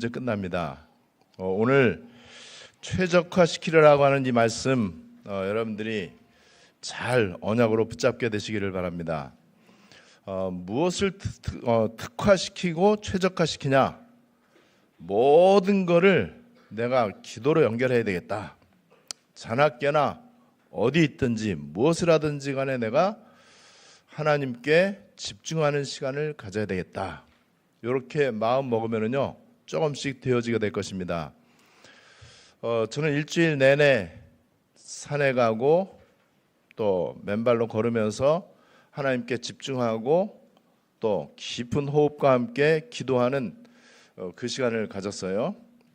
이제 끝납니다. 오늘 최적화시키려고 하는 이 말씀 여러분들이 잘 언약으로 붙잡게 되시기를 바랍니다. 무엇을 특화시키고 최적화시키냐? 모든 거를 내가 기도로 연결해야 되겠다. 자나깨나 어디 있든지 무엇을 하든지 간에 내가 하나님께 집중하는 시간을 가져야 되겠다. 이렇게 마음 먹으면은요 조금씩 되어지게 될 것입니다. 저는 일주일 내내 산에 가고 또 맨발로 걸으면서 하나님께 집중하고 또 깊은 호흡과 함께 기도하는 그 시간을 가졌어요.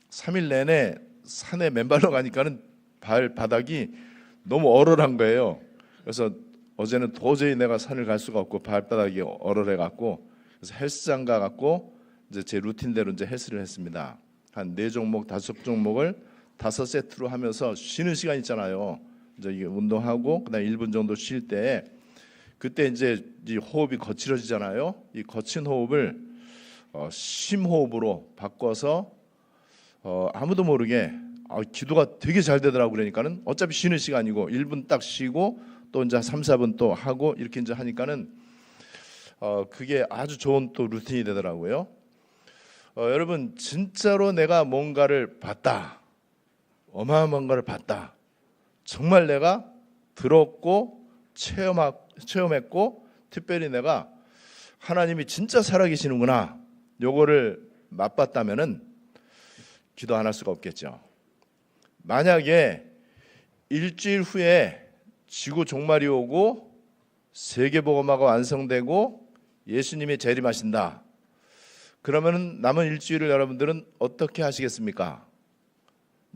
3일 내내 산에 맨발로 가니까는 발바닥이 너무 얼얼한 거예요. 그래서 어제는 도저히 내가 산을 갈 수가 없고 발바닥이 얼얼해 갖고 그래서 헬스장 가 갖고 이제 제 루틴대로 이제 헬스를 했습니다. 한 4종목, 5종목을 5세트로 하면서 쉬는 시간 있잖아요. 이제 이게 운동하고 그다음에 1분 정도 쉴 때 그때 이제 이 호흡이 거칠어지잖아요. 이 거친 호흡을 심호흡으로 바꿔서 아무도 모르게 기도가 되게 잘 되더라고. 그러니까는 어차피 쉬는 시간이고 1분 딱 쉬고 또 이제 3, 4분 또 하고 이렇게 이제 하니까는 그게 아주 좋은 또 루틴이 되더라고요. 여러분 진짜로 내가 뭔가를 봤다. 어마어마한 걸 봤다. 정말 내가 들었고 체험했고 특별히 내가 하나님이 진짜 살아계시는구나. 요거를 맛봤다면은 기도 안 할 수가 없겠죠. 만약에 일주일 후에 지구 종말이 오고 세계복음화가 완성되고 예수님이 재림하신다. 그러면 남은 일주일을 여러분들은 어떻게 하시겠습니까?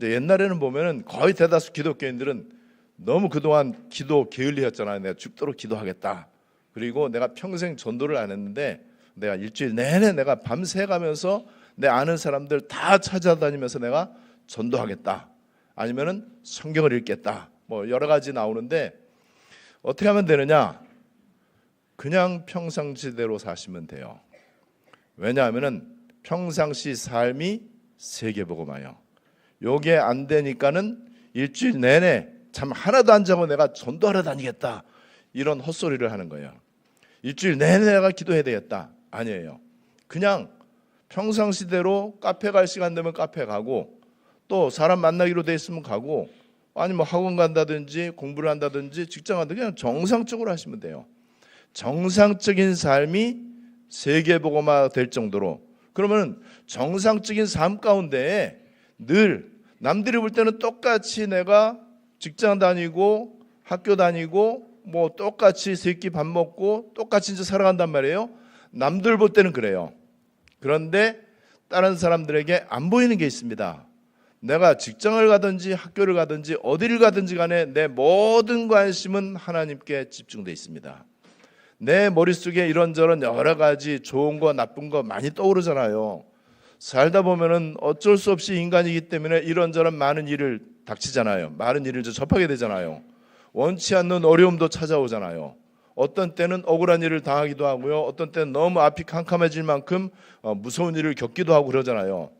옛날에는 보면은 거의 대다수 기독교인들은 너무 그동안 기도 게을리였잖아요. 내가 죽도록 기도하겠다. 그리고 내가 평생 전도를 안 했는데 내가 일주일 내내 내가 밤새 가면서 내 아는 사람들 다 찾아다니면서 내가 전도하겠다. 아니면은 성경을 읽겠다. 뭐 여러 가지 나오는데 어떻게 하면 되느냐? 그냥 평상시대로 사시면 돼요. 왜냐하면은 평상시 삶이 세계복음화예요. 요게 안 되니까는 일주일 내내 잠 하나도 안 자고 내가 전도하러 다니겠다. 이런 헛소리를 하는 거예요. 일주일 내내 내가 기도해야 되겠다. 아니에요. 그냥 평상시대로 카페 갈 시간 되면 카페 가고 또 사람 만나기로 돼 있으면 가고 아니면 학원 간다든지 공부를 한다든지 직장 간다든지 그냥 정상적으로 하시면 돼요. 정상적인 삶이 세계복음화 될 정도로 그러면 정상적인 삶 가운데에 늘 남들이 볼 때는 똑같이 내가 직장 다니고 학교 다니고 뭐 똑같이 세끼 밥 먹고 똑같이 이제 살아간단 말이에요. 남들 볼 때는 그래요. 그런데 다른 사람들에게 안 보이는 게 있습니다. 내가 직장을 가든지 학교를 가든지 어디를 가든지 간에 내 모든 관심은 하나님께 집중되어 있습니다. 내 머릿속에 이런저런 여러 가지 좋은 거 나쁜 거 많이 떠오르잖아요. 살다 보면은 어쩔 수 없이 인간이기 때문에 이런저런 많은 일을 닥치잖아요. 많은 일을 접하게 되잖아요. 원치 않는 어려움도 찾아오잖아요. 어떤 때는 억울한 일을 당하기도 하고요. 어떤 때는 너무 앞이 캄캄해질 만큼 무서운 일을 겪기도 하고 그러잖아요.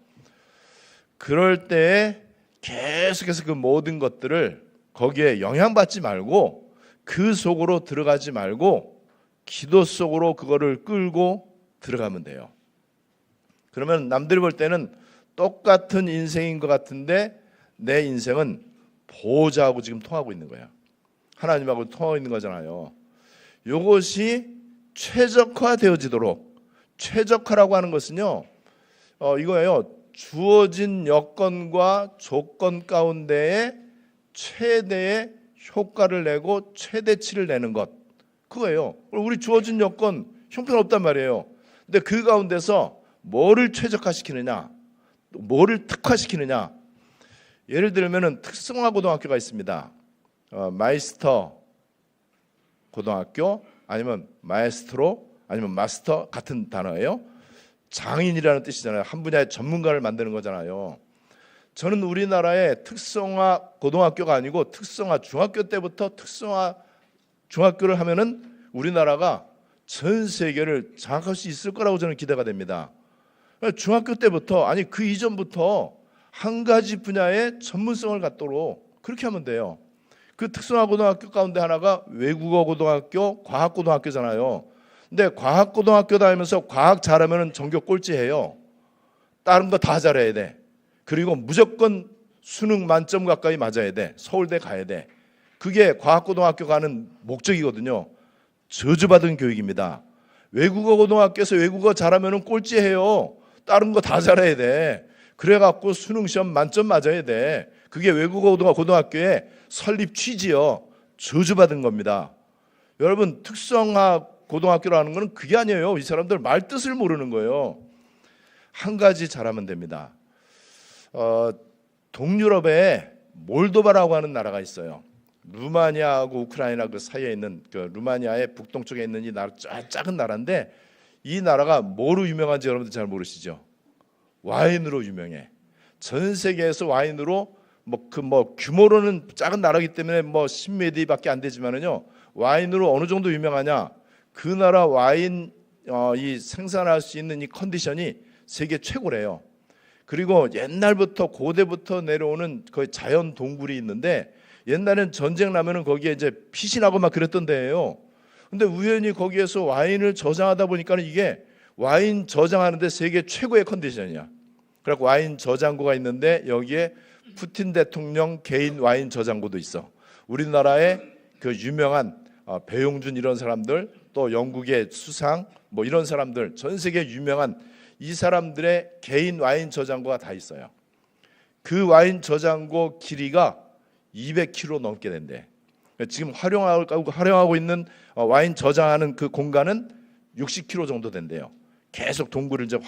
그럴 때에 계속해서 그 모든 것들을 거기에 영향받지 말고 그 속으로 들어가지 말고 기도 속으로 그거를 끌고 들어가면 돼요. 그러면 남들이 볼 때는 똑같은 인생인 것 같은데 내 인생은 보호자하고 지금 통하고 있는 거야. 하나님하고 통하고 있는 거잖아요. 이것이 최적화되어지도록 최적화라고 하는 것은요. 이거예요. 주어진 여건과 조건 가운데에 최대의 효과를 내고 최대치를 내는 것. 그거예요. 우리 주어진 여건 형편없단 말이에요. 근데 그 가운데서 뭐를 최적화시키느냐, 뭐를 특화시키느냐. 예를 들면은 특성화 고등학교가 있습니다. 마이스터 고등학교 아니면 마에스트로 아니면 마스터 같은 단어예요. 장인이라는 뜻이잖아요. 한 분야의 전문가를 만드는 거잖아요. 저는 우리나라의 특성화 고등학교가 아니고 특성화 중학교 때부터 특성화 중학교를 하면은 우리나라가 전 세계를 장악할 수 있을 거라고 저는 기대가 됩니다. 중학교 때부터, 아니 그 이전부터 한 가지 분야의 전문성을 갖도록 그렇게 하면 돼요. 그 특성화 고등학교 가운데 하나가 외국어 고등학교, 과학 고등학교잖아요. 근데 과학 고등학교 다니면서 과학 잘하면 전교 꼴찌해요. 다른 거 다 잘해야 돼. 그리고 무조건 수능 만점 가까이 맞아야 돼. 서울대 가야 돼. 그게 과학 고등학교 가는 목적이거든요. 저주받은 교육입니다. 외국어 고등학교에서 외국어 잘하면 꼴찌해요. 다른 거 다 잘해야 돼. 그래갖고 수능 시험 만점 맞아야 돼. 그게 외국어 고등학교의 설립 취지요. 저주받은 겁니다. 여러분, 특성화 고등학교라는 거는 그게 아니에요. 이 사람들 말 뜻을 모르는 거예요. 한 가지 잘하면 됩니다. 동유럽에 몰도바라고 하는 나라가 있어요. 루마니아하고 우크라이나 그 사이에 있는 그 루마니아의 북동쪽에 있는 이 나라, 작은 나라인데 이 나라가 뭐로 유명한지 여러분들 잘 모르시죠? 와인으로 유명해. 전 세계에서 와인으로 규모로는 작은 나라이기 때문에 10몇 위밖에 안 되지만은요, 와인으로 어느 정도 유명하냐? 그 나라 와인 이 생산할 수 있는 이 컨디션이 세계 최고래요. 그리고 옛날부터 고대부터 내려오는 거의 자연 동굴이 있는데 옛날엔 전쟁 나면은 거기에 이제 피신하고 막 그랬던 데예요. 근데 우연히 거기에서 와인을 저장하다 보니까는 이게 와인 저장하는데 세계 최고의 컨디션이야. 그래서 와인 저장고가 있는데 여기에 푸틴 대통령 개인 와인 저장고도 있어. 우리나라의 그 유명한 배용준 이런 사람들, 또 영국의 수상 이런 사람들, 전 세계 유명한 이 사람들의 개인 와인 저장고가 다 있어요. 그 와인 저장고 길이가 200km 넘게 된대. 지금 활용하고 있는 와인 저장하는 그 공간은 60km 정도 된대요. 계속 동굴을 이제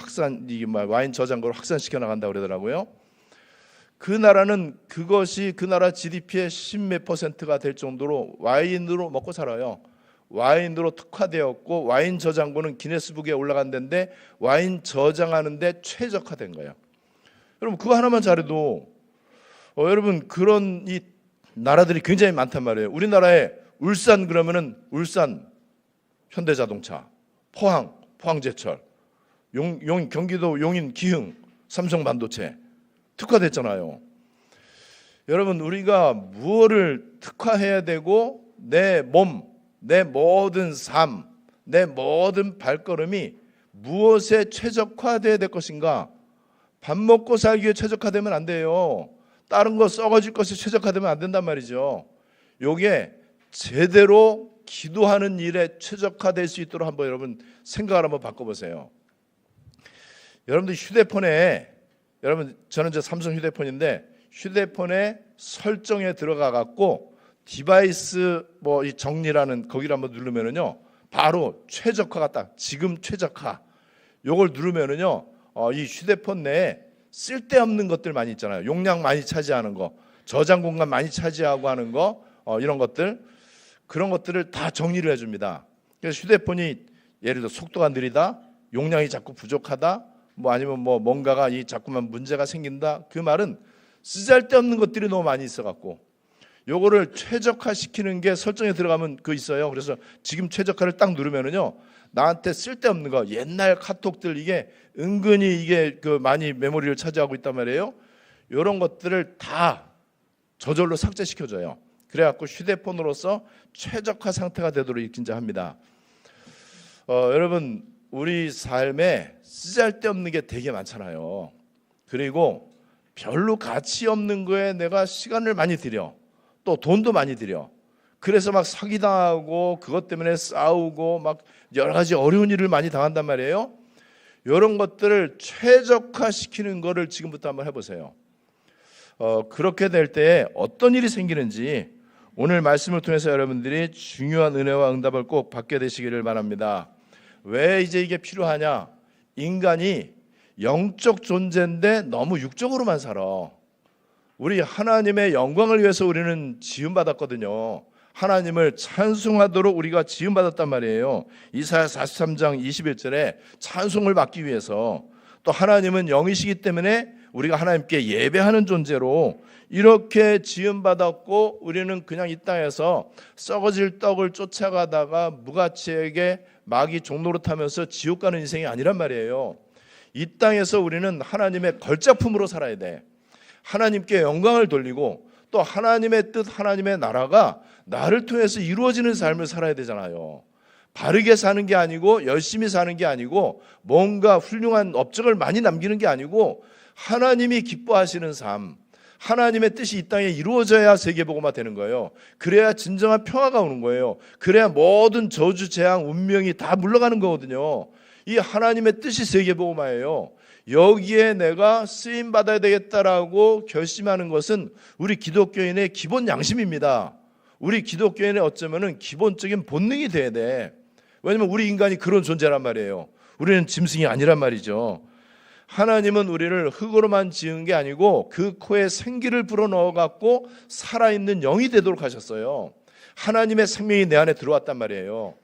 와인 저장고를 확산시켜 나간다고 그러더라고요. 그 나라는 그것이 그 나라 GDP의 10몇 %가 될 정도로 와인으로 먹고 살아요. 와인으로 특화되었고 와인 저장고는 기네스북에 올라간 데인데 와인 저장하는 데 최적화된 거예요. 여러분 그거 하나만 잘해도 여러분 그런 이 나라들이 굉장히 많단 말이에요. 우리나라에 울산 그러면은 울산 현대자동차, 포항제철, 경기도 용인 기흥 삼성반도체 특화됐잖아요. 여러분 우리가 무엇을 특화해야 되고 내 몸, 내 모든 삶, 내 모든 발걸음이 무엇에 최적화돼야 될 것인가? 밥 먹고 살기에 최적화되면 안 돼요. 다른 거 썩어질 것이 최적화되면 안 된단 말이죠. 요게 제대로 기도하는 일에 최적화될 수 있도록 한번 여러분 생각을 한번 바꿔보세요. 여러분들 휴대폰에 저는 이제 삼성 휴대폰인데 휴대폰에 설정에 들어가 갖고 디바이스 이 정리라는 거기를 한번 누르면은요 바로 최적화가 딱 지금 최적화 요걸 누르면은요 이 휴대폰 내에 쓸데없는 것들 많이 있잖아요. 용량 많이 차지하는 거, 저장 공간 많이 차지하고 하는 거 이런 것들 그런 것들을 다 정리를 해줍니다. 그래서 휴대폰이 예를 들어 속도가 느리다, 용량이 자꾸 부족하다, 아니면 뭔가가 자꾸만 문제가 생긴다. 그 말은 쓰잘데없는 것들이 너무 많이 있어갖고 요거를 최적화시키는 게 설정에 들어가면 있어요. 그래서 지금 최적화를 딱 누르면은요 나한테 쓸데없는 거 옛날 카톡들 이게 은근히 이게 많이 메모리를 차지하고 있단 말이에요. 이런 것들을 다 저절로 삭제시켜줘요. 그래갖고 휴대폰으로서 최적화 상태가 되도록 이렇게 합니다. 여러분 우리 삶에 쓰잘데없는 게 되게 많잖아요. 그리고 별로 가치 없는 거에 내가 시간을 많이 들여, 또 돈도 많이 들여. 그래서 막 사기당하고 그것 때문에 싸우고 막 여러 가지 어려운 일을 많이 당한단 말이에요. 이런 것들을 최적화시키는 거를 지금부터 한번 해보세요. 그렇게 될 때 어떤 일이 생기는지 오늘 말씀을 통해서 여러분들이 중요한 은혜와 응답을 꼭 받게 되시기를 바랍니다. 왜 이제 이게 필요하냐? 인간이 영적 존재인데 너무 육적으로만 살아. 우리 하나님의 영광을 위해서 우리는 지음받았거든요. 하나님을 찬송하도록 우리가 지음받았단 말이에요. 이사야 43장 21절에 찬송을 받기 위해서, 또 하나님은 영이시기 때문에 우리가 하나님께 예배하는 존재로 이렇게 지음받았고, 우리는 그냥 이 땅에서 썩어질 떡을 쫓아가다가 무가치에게 마귀 종노릇하면서 지옥 가는 인생이 아니란 말이에요. 이 땅에서 우리는 하나님의 걸작품으로 살아야 돼. 하나님께 영광을 돌리고 또 하나님의 뜻, 하나님의 나라가 나를 통해서 이루어지는 삶을 살아야 되잖아요. 바르게 사는 게 아니고 열심히 사는 게 아니고 뭔가 훌륭한 업적을 많이 남기는 게 아니고 하나님이 기뻐하시는 삶, 하나님의 뜻이 이 땅에 이루어져야 세계복음화 되는 거예요. 그래야 진정한 평화가 오는 거예요. 그래야 모든 저주, 재앙, 운명이 다 물러가는 거거든요. 이 하나님의 뜻이 세계복음화예요. 여기에 내가 쓰임받아야 되겠다라고 결심하는 것은 우리 기독교인의 기본 양심입니다. 우리 기독교인의 어쩌면은 기본적인 본능이 돼야 돼. 왜냐면 우리 인간이 그런 존재란 말이에요. 우리는 짐승이 아니란 말이죠. 하나님은 우리를 흙으로만 지은 게 아니고 그 코에 생기를 불어넣어 갖고 살아있는 영이 되도록 하셨어요. 하나님의 생명이 내 안에 들어왔단 말이에요.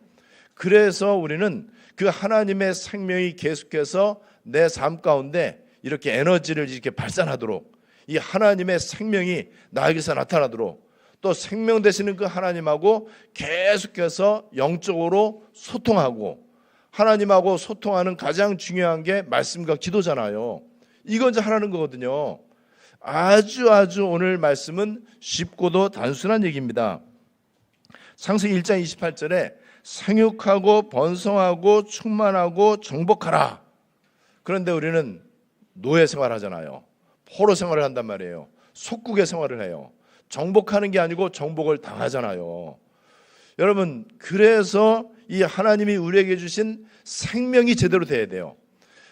그래서 우리는 그 하나님의 생명이 계속해서 내 삶 가운데 이렇게 에너지를 이렇게 발산하도록, 이 하나님의 생명이 나에게서 나타나도록, 또 생명 되시는 그 하나님하고 계속해서 영적으로 소통하고, 하나님하고 소통하는 가장 중요한 게 말씀과 기도잖아요. 이건 이제 하라는 거거든요. 아주 오늘 말씀은 쉽고도 단순한 얘기입니다. 창세기 1장 28절에 생육하고 번성하고 충만하고 정복하라. 그런데 우리는 노예 생활하잖아요. 포로 생활을 한단 말이에요. 속국의 생활을 해요. 정복하는 게 아니고 정복을 당하잖아요. 여러분, 그래서 이 하나님이 우리에게 주신 생명이 제대로 돼야 돼요.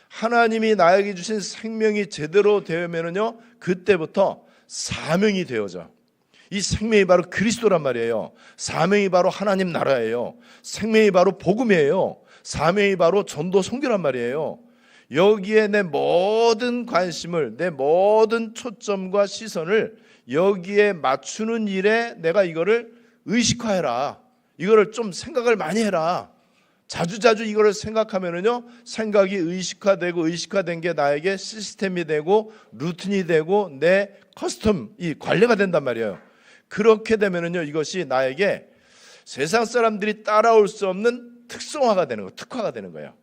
하나님이 나에게 주신 생명이 제대로 되면은요, 그때부터 사명이 되어져. 이 생명이 바로 그리스도란 말이에요. 사명이 바로 하나님 나라예요. 생명이 바로 복음이에요. 사명이 바로 전도 선교란 말이에요. 여기에 내 모든 관심을, 내 모든 초점과 시선을 여기에 맞추는 일에 내가 이거를 의식화해라. 이거를 좀 생각을 많이 해라. 자주자주 이거를 생각하면은요, 생각이 의식화되고 의식화된 게 나에게 시스템이 되고 루틴이 되고 내 커스텀이 관리가 된단 말이에요. 그렇게 되면은요, 이것이 나에게 세상 사람들이 따라올 수 없는 특성화가 되는 거예요. 특화가 되는 거예요.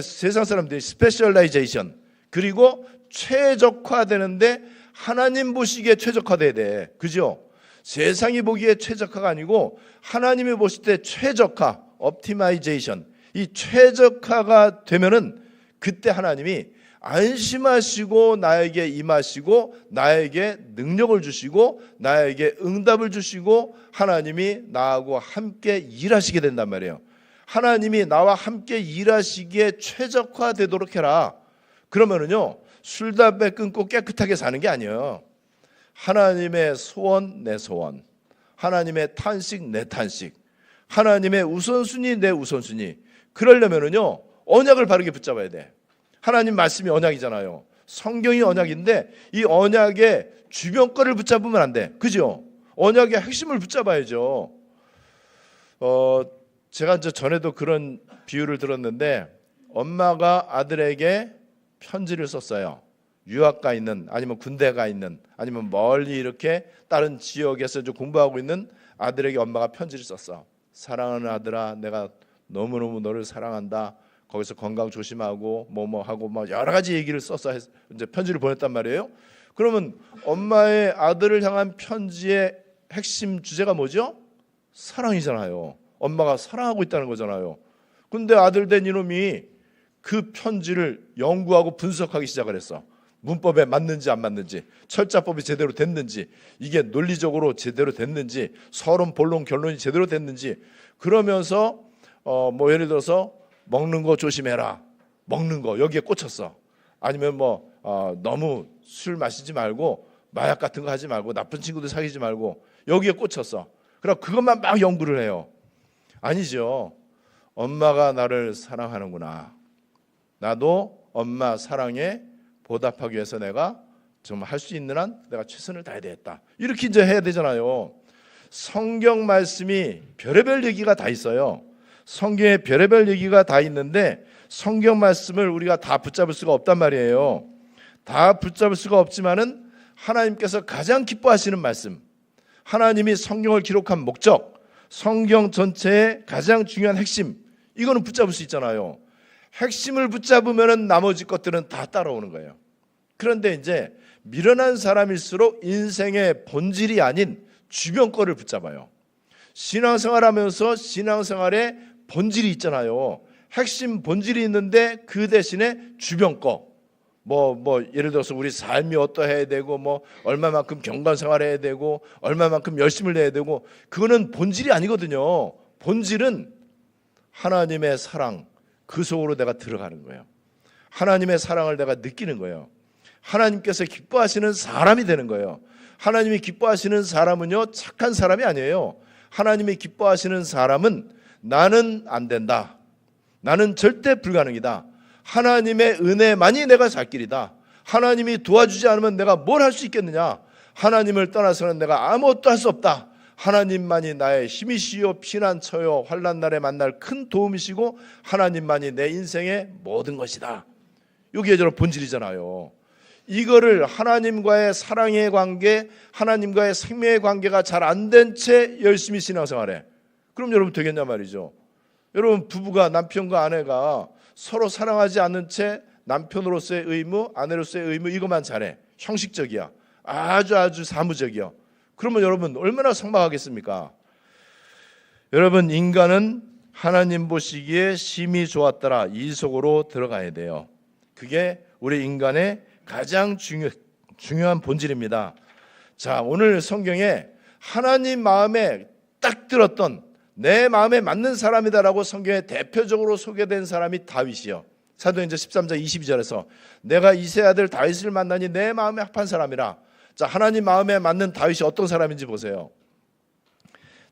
세상 사람들이 스페셜라이제이션, 그리고 최적화되는데 하나님 보시기에 최적화돼야 돼. 그죠? 세상이 보기에 최적화가 아니고 하나님이 보실 때 최적화, 옵티마이제이션, 이 최적화가 되면은 그때 하나님이 안심하시고 나에게 임하시고 나에게 능력을 주시고 나에게 응답을 주시고 하나님이 나하고 함께 일하시게 된단 말이에요. 하나님이 나와 함께 일하시기에 최적화되도록 해라. 그러면은요, 술 담배 끊고 깨끗하게 사는 게 아니에요. 하나님의 소원 내 소원, 하나님의 탄식 내 탄식, 하나님의 우선순위 내 우선순위. 그러려면은요, 언약을 바르게 붙잡아야 돼. 하나님 말씀이 언약이잖아요. 성경이 언약인데 이 언약의 주변 거를 붙잡으면 안 돼. 그죠? 언약의 핵심을 붙잡아야죠. 제가 이제 전에도 그런 비유를 들었는데, 엄마가 아들에게 편지를 썼어요. 유학 가 있는, 아니면 군대 가 있는, 아니면 멀리 이렇게 다른 지역에서 좀 공부하고 있는 아들에게 엄마가 편지를 썼어. 사랑하는 아들아, 내가 너무너무 너를 사랑한다. 거기서 건강 조심하고 뭐뭐 하고 막 여러 가지 얘기를 써서 이제 편지를 보냈단 말이에요. 그러면 엄마의 아들을 향한 편지의 핵심 주제가 뭐죠? 사랑이잖아요. 엄마가 사랑하고 있다는 거잖아요. 근데 아들 된 이놈이 그 편지를 연구하고 분석하기 시작을 했어. 문법에 맞는지 안 맞는지, 철자법이 제대로 됐는지, 이게 논리적으로 제대로 됐는지, 서론, 본론, 결론이 제대로 됐는지. 그러면서 뭐 예를 들어서 먹는 거 조심해라. 먹는 거 여기에 꽂혔어. 아니면 뭐 너무 술 마시지 말고 마약 같은 거 하지 말고 나쁜 친구들 사귀지 말고 여기에 꽂혔어. 그럼 그것만 막 연구를 해요. 아니죠. 엄마가 나를 사랑하는구나. 나도 엄마 사랑에 보답하기 위해서 내가 정말 할 수 있는 한 내가 최선을 다해야 되겠다. 이렇게 이제 해야 되잖아요. 성경 말씀이 별의별 얘기가 다 있어요. 성경에 별의별 얘기가 다 있는데 성경 말씀을 우리가 다 붙잡을 수가 없단 말이에요. 다 붙잡을 수가 없지만은 하나님께서 가장 기뻐하시는 말씀, 하나님이 성경을 기록한 목적, 성경 전체의 가장 중요한 핵심, 이거는 붙잡을 수 있잖아요. 핵심을 붙잡으면 나머지 것들은 다 따라오는 거예요. 그런데 이제 미련한 사람일수록 인생의 본질이 아닌 주변 거를 붙잡아요. 신앙생활하면서 신앙생활에 본질이 있잖아요. 핵심 본질이 있는데 그 대신에 주변 거, 예를 들어서 우리 삶이 어떠해야 되고, 얼마만큼 경건생활해야 되고, 얼마만큼 열심을 내야 되고, 그거는 본질이 아니거든요. 본질은 하나님의 사랑, 그 속으로 내가 들어가는 거예요. 하나님의 사랑을 내가 느끼는 거예요. 하나님께서 기뻐하시는 사람이 되는 거예요. 하나님이 기뻐하시는 사람은요, 착한 사람이 아니에요. 하나님이 기뻐하시는 사람은 나는 안 된다, 나는 절대 불가능이다, 하나님의 은혜만이 내가 살 길이다, 하나님이 도와주지 않으면 내가 뭘 할 수 있겠느냐, 하나님을 떠나서는 내가 아무것도 할 수 없다, 하나님만이 나의 힘이시요 피난처요 환난 날에 만날 큰 도움이시고 하나님만이 내 인생의 모든 것이다. 이게 저런 본질이잖아요. 이거를 하나님과의 사랑의 관계, 하나님과의 생명의 관계가 잘 안 된 채 열심히 신앙생활해. 그럼 여러분 되겠냐 말이죠. 여러분, 부부가, 남편과 아내가 서로 사랑하지 않는 채 남편으로서의 의무, 아내로서의 의무 이것만 잘해. 형식적이야. 아주 사무적이야. 그러면 여러분 얼마나 삭막하겠습니까? 여러분, 인간은 하나님 보시기에 심히 좋았더라, 이 속으로 들어가야 돼요. 그게 우리 인간의 가장 중요한 본질입니다. 자, 오늘 성경에 하나님 마음에 딱 들었던, 내 마음에 맞는 사람이다라고 성경에 대표적으로 소개된 사람이 다윗이요. 사도행전 13장 22절에서 내가 이새의 아들 다윗을 만나니 내 마음에 합한 사람이라. 자, 하나님 마음에 맞는 다윗이 어떤 사람인지 보세요.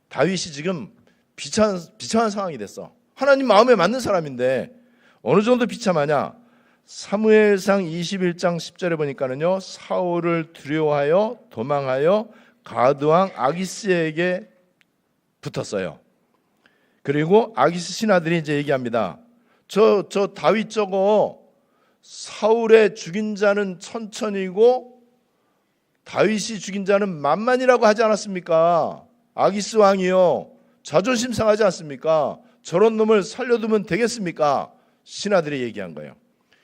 다윗이 지금 비참한 상황이 됐어. 하나님 마음에 맞는 사람인데 어느 정도 비참하냐? 사무엘상 21장 10절에 보니까는요, 사울을 두려워하여 도망하여 가드왕 아기스에게 붙었어요. 그리고 아기스 신하들이 이제 얘기합니다. 저 다윗 저거 사울의 죽인 자는 천천히고 다윗이 죽인 자는 만만이라고 하지 않았습니까? 아기스 왕이요, 자존심 상하지 않습니까? 저런 놈을 살려두면 되겠습니까? 신하들이 얘기한 거예요.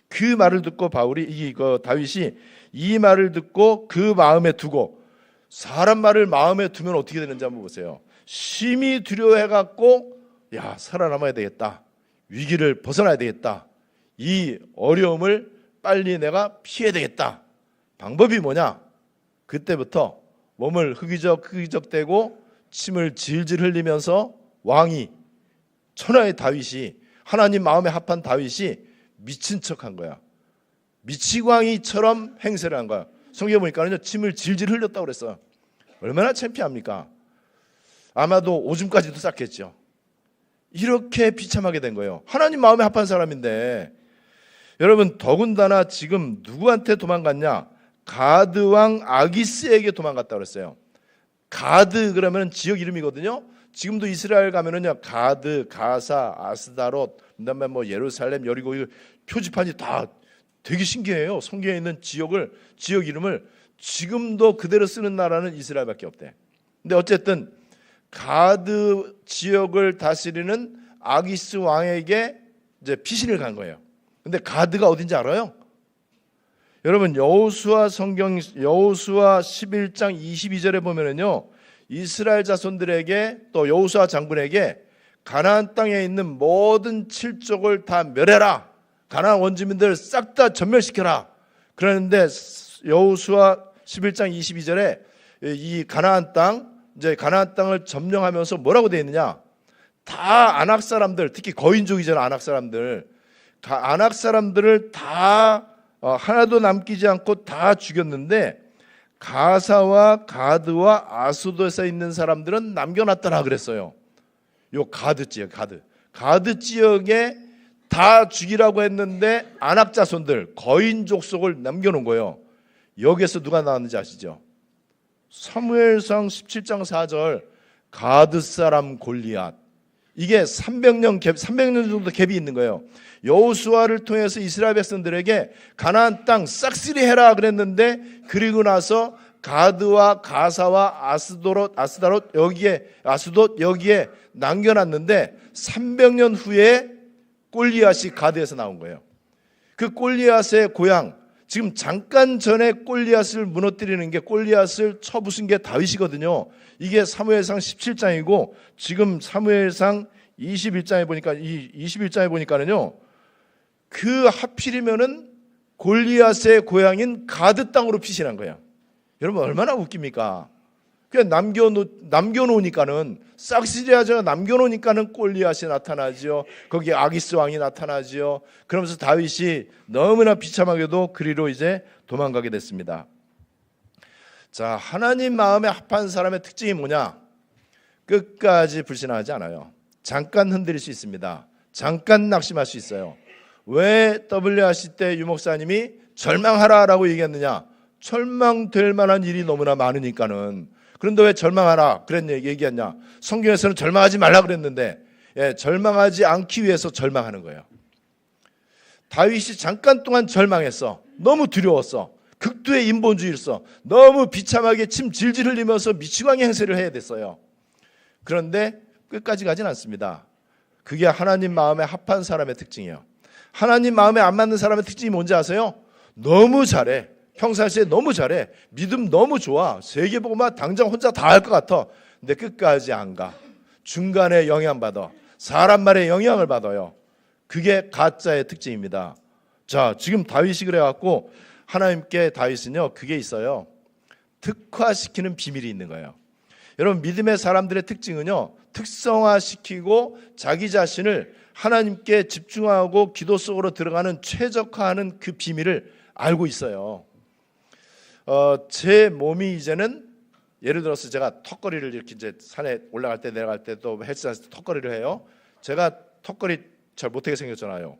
그 말을 듣고 다윗이 이 말을 듣고 그 마음에 두고, 사람 말을 마음에 두면 어떻게 되는지 한번 보세요. 심히 두려워해갖고, 야, 살아남아야 되겠다, 위기를 벗어나야 되겠다, 이 어려움을 빨리 내가 피해야 되겠다. 방법이 뭐냐? 그때부터 몸을 흐기적대고 침을 질질 흘리면서 왕이, 천하의 다윗이, 하나님 마음에 합한 다윗이 미친 척한 거야. 미치광이처럼 행세를 한 거야. 성경에 보니까는요, 침을 질질 흘렸다고 그랬어요. 얼마나 창피합니까? 아마도 오줌까지도 쌌겠죠. 이렇게 비참하게 된 거예요. 하나님 마음에 합한 사람인데. 여러분, 더군다나 지금 누구한테 도망갔냐? 가드왕 아기스에게 도망갔다고 그랬어요. 가드 그러면 지역 이름이거든요. 지금도 이스라엘 가면은요, 가드, 가사, 아스다롯, 그다음에 예루살렘, 여리고, 표지판이 다 되게 신기해요. 성경에 있는 지역 이름을 지금도 그대로 쓰는 나라는 이스라엘밖에 없대. 근데 어쨌든 가드 지역을 다스리는 아기스 왕에게 이제 피신을 간 거예요. 근데 가드가 어딘지 알아요? 여러분, 여호수아 11장 22절에 보면은요, 이스라엘 자손들에게, 또 여호수아 장군에게 가나안 땅에 있는 모든 칠족을 다 멸해라, 가나안 원주민들 싹 다 전멸시켜라. 그러는데 여호수아 11장 22절에 이 가나안 땅을 점령하면서 뭐라고 되어 있느냐? 다 아낙 사람들, 특히 거인족이잖아. 아낙 사람들을 다 하나도 남기지 않고 다 죽였는데, 가사와 가드와 아수도에 있는 사람들은 남겨놨더라 그랬어요. 요 가드 지역에 다 죽이라고 했는데 아낙 자손들, 거인 족속을 남겨놓은 거예요. 여기에서 누가 나왔는지 아시죠? 사무엘상 17장 4절, 가드 사람 골리앗. 이게 300년 정도 갭이 있는 거예요. 여호수아를 통해서 이스라엘 백성들에게 가나안 땅 싹쓸이 해라 그랬는데, 그리고 나서 가드와 가사와 아스다롯 여기에 남겨놨는데 300년 후에 골리앗이 가드에서 나온 거예요. 그 골리앗의 고향, 지금 잠깐 전에 골리앗을 무너뜨리는 게, 골리앗을 쳐부순 게 다윗이거든요. 이게 사무엘상 17장이고 지금 사무엘상 21장에 보니까, 이 21장에 보니까는요, 그 하필이면은 골리앗의 고향인 가드 땅으로 피신한 거예요. 여러분 얼마나 웃깁니까? 그냥 남겨놓으니까는, 싹시리아자가 남겨놓으니까는 골리앗이 나타나죠. 거기에 아기스 왕이 나타나죠. 그러면서 다윗이 너무나 비참하게도 그리로 이제 도망가게 됐습니다. 자, 하나님 마음에 합한 사람의 특징이 뭐냐? 끝까지 불신하지 않아요. 잠깐 흔들릴 수 있습니다. 잠깐 낙심할 수 있어요. 왜 WRC 때 유목사님이 절망하라라고 얘기했느냐? 절망될 만한 일이 너무나 많으니까는. 그런데 왜 절망하라 얘기했냐? 성경에서는 절망하지 말라 그랬는데, 절망하지 않기 위해서 절망하는 거예요. 다윗이 잠깐 동안 절망했어. 너무 두려웠어. 극도의 인본주의였어. 너무 비참하게 침 질질 흘리면서 미치광이 행세를 해야 됐어요. 그런데 끝까지 가진 않습니다. 그게 하나님 마음에 합한 사람의 특징이에요. 하나님 마음에 안 맞는 사람의 특징이 뭔지 아세요? 너무 잘해. 평상시에 너무 잘해. 믿음 너무 좋아. 세계복음만 당장 혼자 다 할 것 같아. 근데 끝까지 안 가. 중간에 영향받아. 사람 말에 영향을 받아요. 그게 가짜의 특징입니다. 자, 지금 다윗이 그래갖고 하나님께 다윗은요, 그게 있어요. 특화시키는 비밀이 있는 거예요. 여러분, 믿음의 사람들의 특징은요, 특성화시키고 자기 자신을 하나님께 집중하고 기도 속으로 들어가는, 최적화하는 그 비밀을 알고 있어요. 제 몸이 이제는, 예를 들어서 제가 턱걸이를 이렇게 이제 산에 올라갈 때 내려갈 때 또 헬스장에서 턱걸이를 해요. 제가 턱걸이 잘 못하게 생겼잖아요.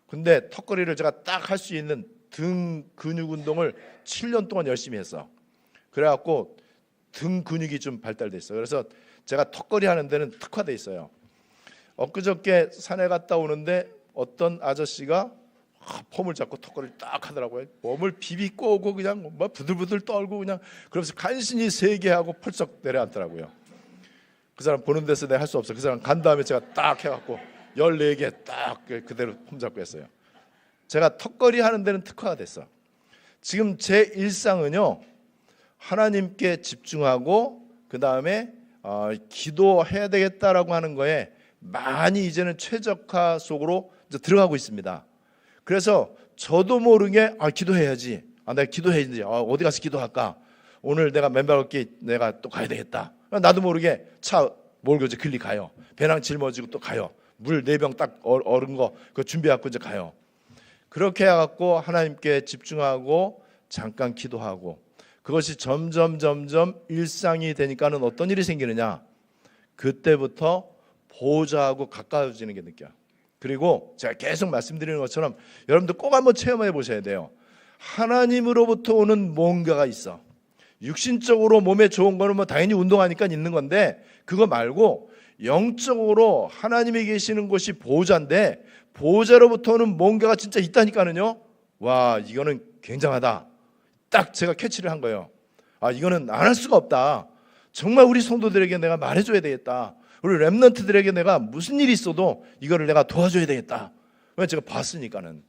근데 턱걸이를 제가 딱 할 수 있는 등 근육 운동을 7년 동안 열심히 했어. 그래갖고 등 근육이 좀 발달돼 있어요. 그래서 제가 턱걸이 하는 데는 특화돼 있어요. 엊그저께 산에 갔다 오는데 어떤 아저씨가 폼을 잡고 턱걸이를 딱 하더라고요. 몸을 비비고 오고 그냥 뭐 부들부들 떨고 그냥, 그러면서 간신히 3개 하고 펄쩍 내려앉더라고요. 그 사람 보는 데서 내가 할 수 없어. 그 사람 간 다음에 제가 딱 해갖고 14개 딱 그대로 폼 잡고 했어요. 제가 턱걸이 하는 데는 특화가 됐어. 지금 제 일상은요, 하나님께 집중하고 그 다음에 기도해야 되겠다라고 하는 거에 많이 이제는 최적화 속으로 이제 들어가고 있습니다. 그래서 저도 모르게 기도해야지. 내가 기도해야지. 어디 가서 기도할까? 오늘 내가 맨발 걷기 내가 또 가야 되겠다. 나도 모르게 차 몰고 이제 길리 가요. 배낭 짊어지고 또 가요. 물 4병 딱 얼은 거 그거 준비해갖고 이제 가요. 그렇게 해갖고 하나님께 집중하고 잠깐 기도하고, 그것이 점점 일상이 되니까는 어떤 일이 생기느냐? 그때부터 보호자하고 가까워지는 게 느껴요. 그리고 제가 계속 말씀드리는 것처럼 여러분들 꼭 한번 체험해 보셔야 돼요. 하나님으로부터 오는 뭔가가 있어. 육신적으로 몸에 좋은 거는 뭐 당연히 운동하니까 있는 건데, 그거 말고 영적으로 하나님이 계시는 곳이 보호자인데, 보호자로부터 오는 뭔가가 진짜 있다니까는요. 와, 이거는 굉장하다. 딱 제가 캐치를 한 거예요. 이거는 안 할 수가 없다. 정말 우리 성도들에게 내가 말해줘야 되겠다. 우리 렘넌트들에게 내가 무슨 일이 있어도 이거를 내가 도와줘야 되겠다. 왜? 제가 봤으니까는.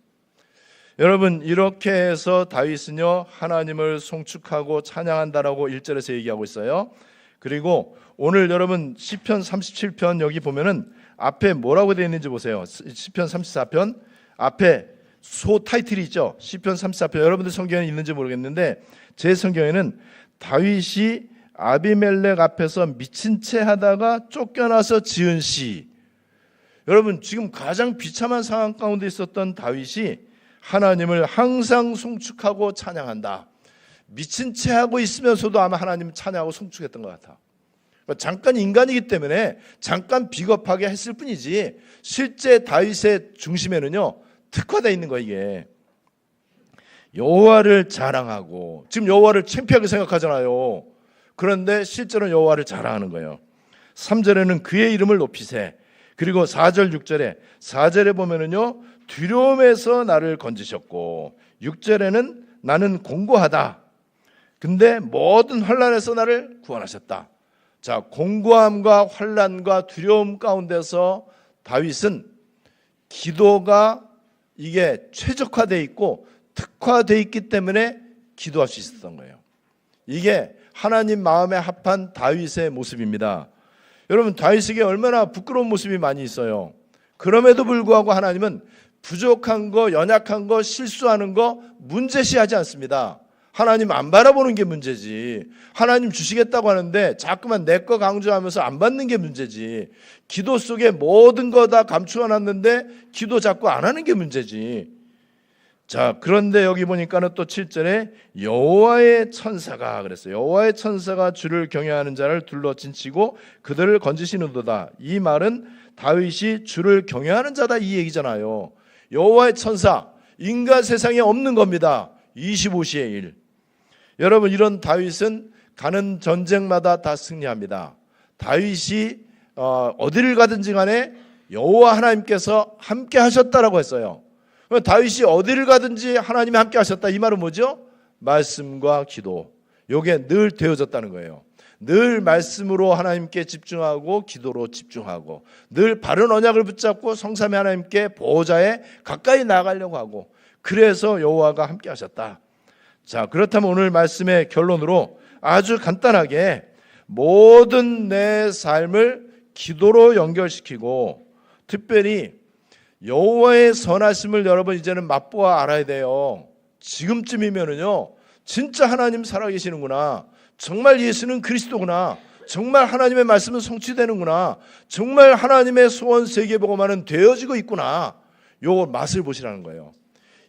여러분, 이렇게 해서 다윗은요, 하나님을 송축하고 찬양한다라고 1절에서 얘기하고 있어요. 그리고 오늘 여러분 시편 37편 여기 보면은 앞에 뭐라고 되어 있는지 보세요. 시편 34편 앞에 소 타이틀이 있죠. 시편 34편. 여러분들 성경에 있는지 모르겠는데 제 성경에는 다윗이 아비멜렉 앞에서 미친 채 하다가 쫓겨나서 지은 시. 여러분, 지금 가장 비참한 상황 가운데 있었던 다윗이 하나님을 항상 송축하고 찬양한다. 미친 채 하고 있으면서도 아마 하나님 찬양하고 송축했던 것 같아. 잠깐 인간이기 때문에 잠깐 비겁하게 했을 뿐이지, 실제 다윗의 중심에는요 특화되어 있는 거예요. 이게 여호와를 자랑하고, 지금 여호와를 창피하게 생각하잖아요. 그런데 실제로는 여호와를 자랑하는 거예요. 3절에는 그의 이름을 높이세. 그리고 4절 6절에 4절에 보면은요 두려움에서 나를 건지셨고, 6절에는 나는 공고하다. 근데 모든 환난에서 나를 구원하셨다. 자, 공고함과 환난과 두려움 가운데서 다윗은 기도가 이게 최적화되어 있고 특화되어 있기 때문에 기도할 수 있었던 거예요. 이게 하나님 마음에 합한 다윗의 모습입니다. 여러분, 다윗에게 얼마나 부끄러운 모습이 많이 있어요. 그럼에도 불구하고 하나님은 부족한 거, 연약한 거, 실수하는 거 문제시하지 않습니다. 하나님 안 바라보는 게 문제지. 하나님 주시겠다고 하는데 자꾸만 내 거 강조하면서 안 받는 게 문제지. 기도 속에 모든 거 다 감추어놨는데 기도 자꾸 안 하는 게 문제지. 자, 그런데 여기 보니까는 또 7절에 여호와의 천사가 그랬어요. 여호와의 천사가 주를 경외하는 자를 둘러친치고 그들을 건지시는도다. 이 말은 다윗이 주를 경외하는 자다 이 얘기잖아요. 여호와의 천사, 인간 세상에 없는 겁니다. 25시의 일. 여러분, 이런 다윗은 가는 전쟁마다 다 승리합니다. 다윗이 어디를 가든지 간에 여호와 하나님께서 함께 하셨다라고 했어요. 다윗이 어디를 가든지 하나님이 함께 하셨다. 이 말은 뭐죠? 말씀과 기도. 이게 늘 되어졌다는 거예요. 늘 말씀으로 하나님께 집중하고 기도로 집중하고 늘 바른 언약을 붙잡고 성삼위 하나님께 보호자에 가까이 나가려고 하고 그래서 여호와가 함께 하셨다. 자, 그렇다면 오늘 말씀의 결론으로 아주 간단하게 모든 내 삶을 기도로 연결시키고 특별히 여호와의 선하심을 여러분 이제는 맛보아 알아야 돼요. 지금쯤이면은요 진짜 하나님 살아계시는구나, 정말 예수는 그리스도구나, 정말 하나님의 말씀은 성취되는구나, 정말 하나님의 소원 세계복음화는 되어지고 있구나, 요 맛을 보시라는 거예요.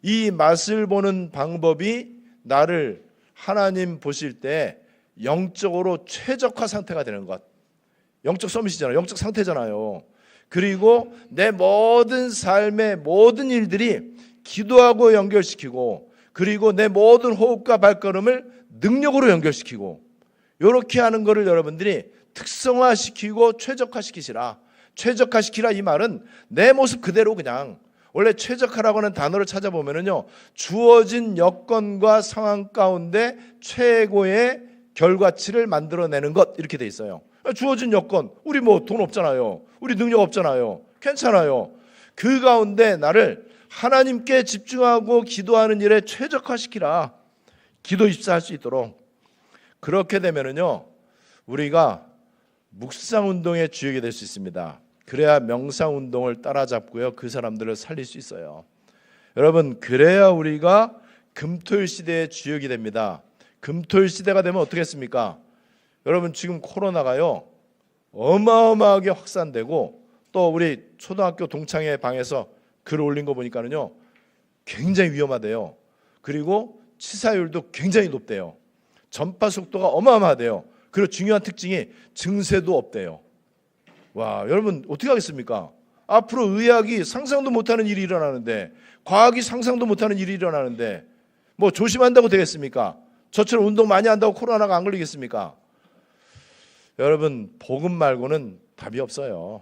이 맛을 보는 방법이 나를 하나님 보실 때 영적으로 최적화 상태가 되는 것. 영적 서밋이잖아요. 영적 상태잖아요. 그리고 내 모든 삶의 모든 일들이 기도하고 연결시키고 그리고 내 모든 호흡과 발걸음을 능력으로 연결시키고 이렇게 하는 것을 여러분들이 특성화시키고 최적화시키시라. 최적화시키라 이 말은 내 모습 그대로 그냥 원래 최적화라고 하는 단어를 찾아보면은요 주어진 여건과 상황 가운데 최고의 결과치를 만들어내는 것 이렇게 돼 있어요. 주어진 여건, 우리 뭐 돈 없잖아요. 우리 능력 없잖아요. 괜찮아요. 그 가운데 나를 하나님께 집중하고 기도하는 일에 최적화시키라. 기도 입사할 수 있도록. 그렇게 되면은요 우리가 묵상운동의 주역이 될 수 있습니다. 그래야 명상운동을 따라잡고요 그 사람들을 살릴 수 있어요. 여러분, 그래야 우리가 금토일 시대의 주역이 됩니다. 금토일 시대가 되면 어떻게 했습니까? 여러분, 지금 코로나가요 어마어마하게 확산되고 또 우리 초등학교 동창회 방에서 글 올린 거 보니까는요 굉장히 위험하대요. 그리고 치사율도 굉장히 높대요. 전파 속도가 어마어마하대요. 그리고 중요한 특징이 증세도 없대요. 와, 여러분 어떻게 하겠습니까? 앞으로 의학이 상상도 못하는 일이 일어나는데, 과학이 상상도 못하는 일이 일어나는데 뭐 조심한다고 되겠습니까? 저처럼 운동 많이 한다고 코로나가 안 걸리겠습니까? 여러분, 복음 말고는 답이 없어요.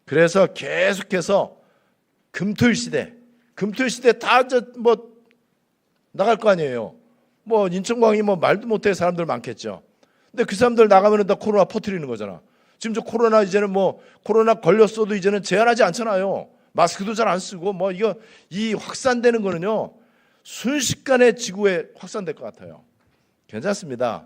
그래서 계속해서 금토일 시대 다 뭐 나갈 거 아니에요. 뭐 인천광이 뭐 말도 못해 사람들 많겠죠. 근데 그 사람들 나가면은 다 코로나 퍼뜨리는 거잖아. 지금 저 코로나 이제는 뭐 코로나 걸렸어도 이제는 제한하지 않잖아요. 마스크도 잘 안 쓰고 뭐 이거 이 확산되는 거는요 순식간에 지구에 확산될 것 같아요. 괜찮습니다.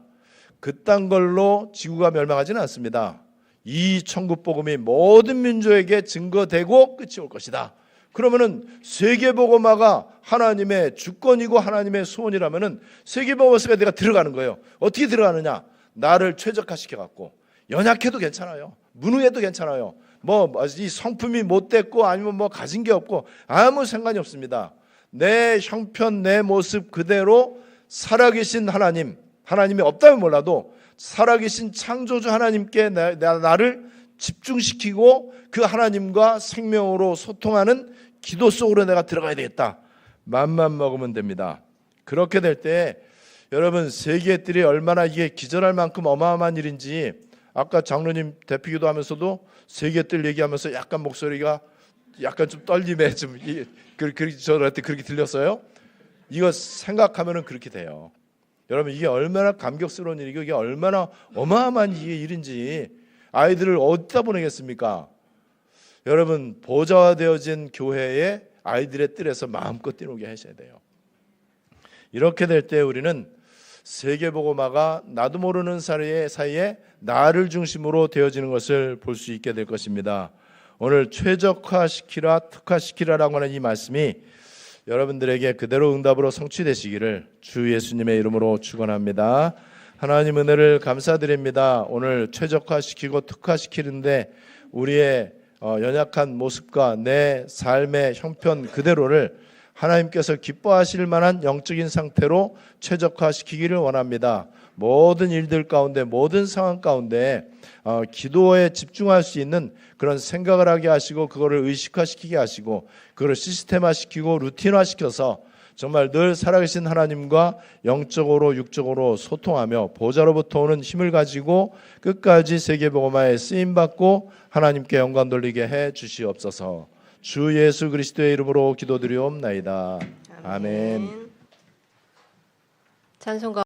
그딴 걸로 지구가 멸망하지는 않습니다. 이 천국 복음이 모든 민족에게 증거되고 끝이 올 것이다. 그러면은 세계복음화가 하나님의 주권이고 하나님의 소원이라면은 세계복음화가 내가 들어가는 거예요. 어떻게 들어가느냐? 나를 최적화시켜 갖고 연약해도 괜찮아요. 무능해도 괜찮아요. 뭐 이 성품이 못됐고 아니면 뭐 가진 게 없고 아무 상관이 없습니다. 내 형편 내 모습 그대로 살아계신 하나님이 없다면 몰라도 살아계신 창조주 하나님께 나를 집중시키고 그 하나님과 생명으로 소통하는 기도 속으로 내가 들어가야 되겠다. 맘만 먹으면 됩니다. 그렇게 될 때 여러분 세계의 뜰이 얼마나 이게 기절할 만큼 어마어마한 일인지 아까 장로님 대피기도 하면서도 세계의 뜰 얘기하면서 약간 목소리가 약간 좀 떨림에 좀 저한테 그렇게 들렸어요. 이거 생각하면은 그렇게 돼요. 여러분 이게 얼마나 감격스러운 일이고 이게 얼마나 어마어마한 일인지 아이들을 어디다 보내겠습니까? 여러분 보좌되어진 교회의 아이들의 뜰에서 마음껏 뛰놀게 하셔야 돼요. 이렇게 될 때 우리는 세계복음화가 나도 모르는 사이에 나를 중심으로 되어지는 것을 볼 수 있게 될 것입니다. 오늘 최적화시키라 특화시키라라고 하는 이 말씀이 여러분들에게 그대로 응답으로 성취되시기를 주 예수님의 이름으로 축원합니다. 하나님 은혜를 감사드립니다. 오늘 최적화시키고 특화시키는데 우리의 연약한 모습과 내 삶의 형편 그대로를 하나님께서 기뻐하실 만한 영적인 상태로 최적화시키기를 원합니다. 모든 일들 가운데 모든 상황 가운데 기도에 집중할 수 있는 그런 생각을 하게 하시고 그거를 의식화시키게 하시고 그거를 시스템화시키고 루틴화시켜서 정말 늘 살아계신 하나님과 영적으로 육적으로 소통하며 보좌로부터 오는 힘을 가지고 끝까지 세계복음화에 쓰임받고 하나님께 영광 돌리게 해 주시옵소서. 주 예수 그리스도의 이름으로 기도드리옵나이다. 아멘. 찬송가